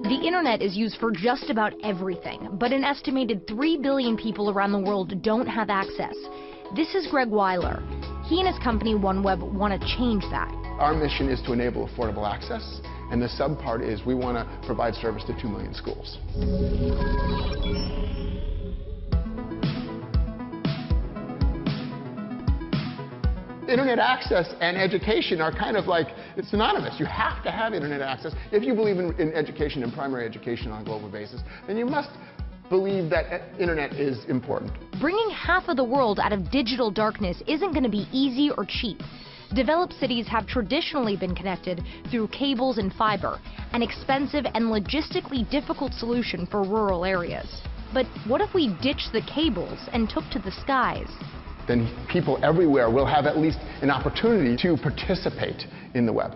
The internet is used for just about everything, but an estimated 3 billion people around the world don't have access. This is Greg Weiler. He and his company OneWeb want to change that. Our mission is to enable affordable access, and the sub part is we want to provide service to 2 million schools. Internet access and education are kind of like, it's synonymous. You have to have internet access. If you believe in education and primary education on a global basis, then you must believe that internet is important. Bringing half of the world out of digital darkness isn't going to be easy or cheap. Developed cities have traditionally been connected through cables and fiber, an expensive and logistically difficult solution for rural areas. But what if we ditched the cables and took to the skies? Then people everywhere will have at least an opportunity to participate in the web.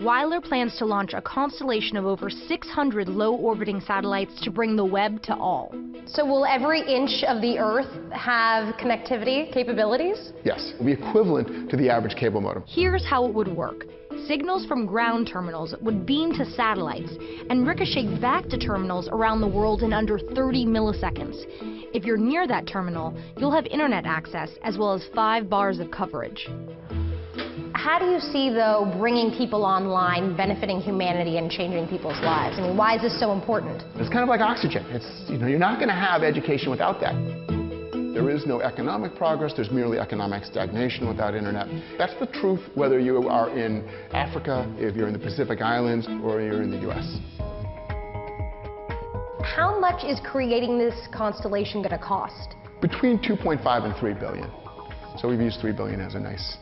Weiler plans to launch a constellation of over 600 low-orbiting satellites to bring the web to all. So will every inch of the Earth have connectivity capabilities? Yes, it'll be equivalent to the average cable modem. Here's how it would work. Signals from ground terminals would beam to satellites and ricochet back to terminals around the world in under 30 milliseconds. If you're near that terminal, you'll have internet access as well as 5 bars of coverage. How do you see, though, bringing people online benefiting humanity and changing people's lives? I mean, why is this so important? It's kind of like oxygen. You're not going to have education without that. There is no economic progress. There's merely economic stagnation without internet. That's the truth whether you are in Africa, if you're in the Pacific Islands, or you're in the US. How much is creating this constellation going to cost? Between 2.5 and 3 billion. So we've used 3 billion as a nice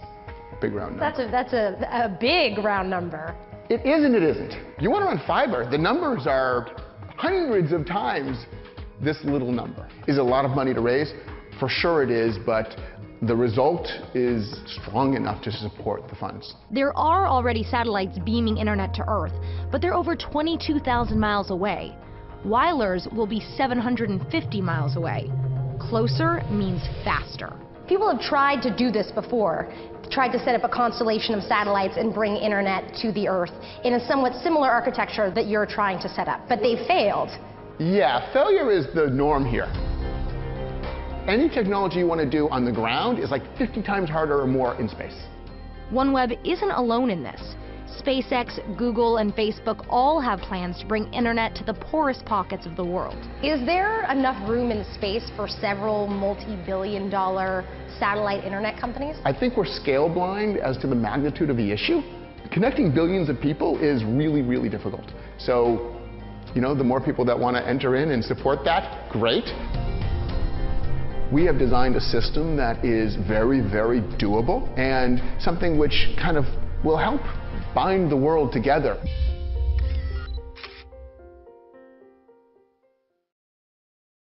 big round number. That's a big round number. It is and it isn't. You want to run fiber, the numbers are hundreds of times this little number. Is it a lot of money to raise? For sure it is, but the result is strong enough to support the funds. There are already satellites beaming internet to Earth, but they're over 22,000 miles away. Weiler's will be 750 miles away. Closer means faster. People have tried to do this before, tried to set up a constellation of satellites and bring internet to the Earth in a somewhat similar architecture that you're trying to set up, but they failed. Yeah, failure is the norm here. Any technology you want to do on the ground is like 50 times harder or more in space. OneWeb isn't alone in this. SpaceX, Google, and Facebook all have plans to bring internet to the poorest pockets of the world. Is there enough room in space for several multi-billion-dollar satellite internet companies? I think we're scale blind as to the magnitude of the issue. Connecting billions of people is really, really difficult. So, the more people that want to enter in and support that, great. We have designed a system that is very, very doable and something which kind of will help bind the world together.